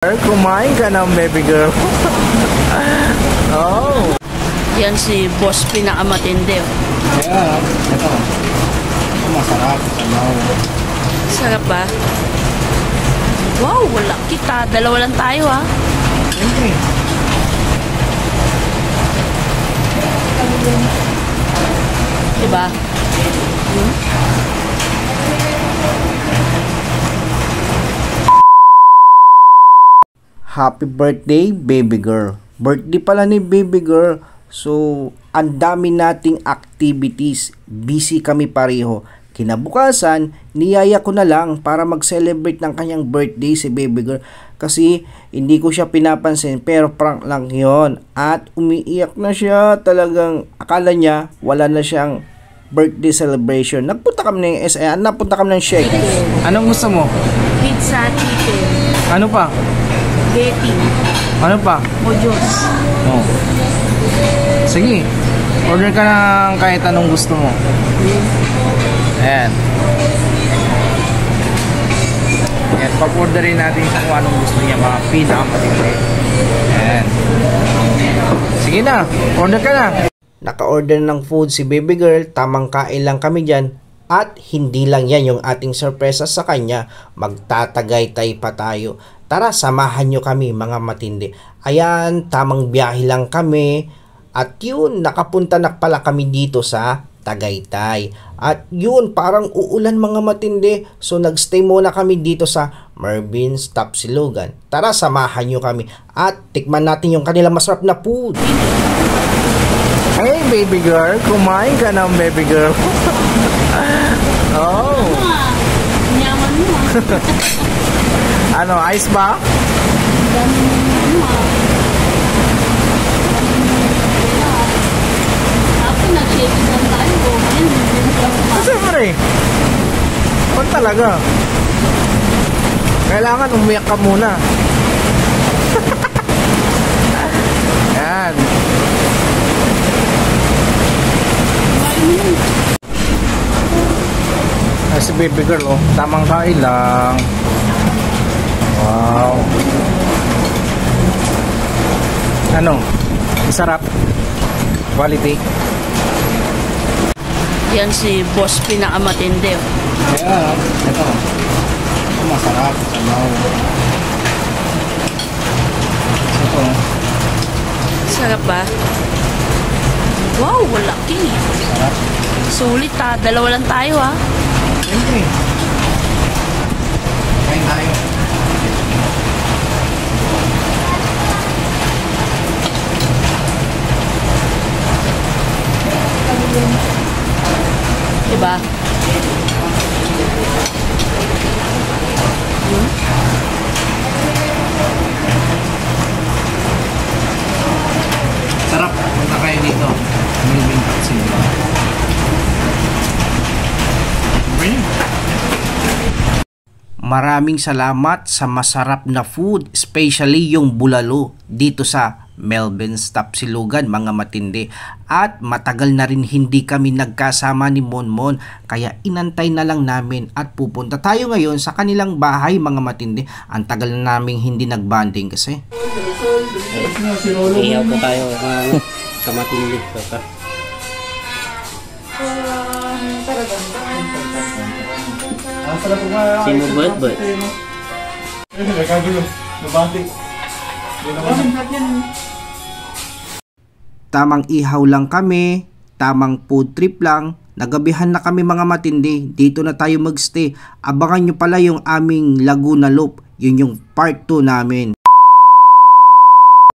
Kumain ka ng baby girl. Oh. Yan si boss pinakamatindi. Yeah, ito. Ito masarap. Sarap ba? Wow, wala kita. Dalawa lang tayo ha. Okay. Diba? Happy birthday, baby girl. Birthday pala ni baby girl. So, ang dami nating activities. Busy kami pareho. Kinabukasan, niyaya ko na lang para mag-celebrate ng kanyang birthday si baby girl. Kasi hindi ko siya pinapansin pero prank lang yon. At umiiyak na siya. Talagang akala niya wala na siyang birthday celebration. Nagpunta kami ng SM. Napunta kami ng Shake. Anong gusto mo? Pizza, chicken, Ano pa? Betty, Ano pa? Mojos. Oh. Sige. Order ka ng kahit anong gusto mo. Ayan. Ayan. Pag-orderin natin kung anong gusto niya. Mga pinakamatindi. Ayan. Sige na. Order ka na. Naka-order ng food si baby girl. Tamang kain lang kami dyan. At hindi lang yan yung ating sorpresa sa kanya. Magtatagaytay pa tayo. Tara, samahan nyo kami mga matindi. Ayan, tamang biyahe lang kami. At yun, nakapunta na pala kami dito sa Tagaytay. At yun, parang uulan mga matindi. So nagstay muna kami dito sa Mervin's Tapsilugan. Tara, samahan nyo kami. At tikman natin yung kanilang masarap na food. Hey baby girl, kumain ka ng baby girl. Oh. Nyaman mo Ano, ice ba? Ako nag-shake lang tayo. Siyempre. Huwag talaga. Kailangan umiyak ka muna. Yan. Ay, si baby girl, oh. Tamang kain lang. Wow. Ano? Sarap. Quality. Yan si boss pinakamatindi. Yeah, ito. Ito masarap. Ito. Sarap ba? Wow, wala ki. Sarap. Sulit ha. Dalawa lang tayo ha. Siyempre. Kain tayo. Diba? Sarap. Punta kayo dito. Mervin's Tapsilugan. Maraming salamat sa masarap na food, especially yung bulalo dito sa Mervin's Tapsilugan mga matindi. At matagal na rin hindi kami nagkasama ni Monmon, kaya inantay na lang namin at pupunta tayo ngayon sa kanilang bahay mga matindi. Ang tagal na namin hindi nagbanding kasi. Iyaw po tayo mga kamatindi. Si mo bet. Tamang ihaw lang kami, tamang food trip lang. Nagabihan na kami mga matindi. Dito na tayo magstay. Abangan nyo pala yung aming Laguna Loop. Yun yung part 2 namin.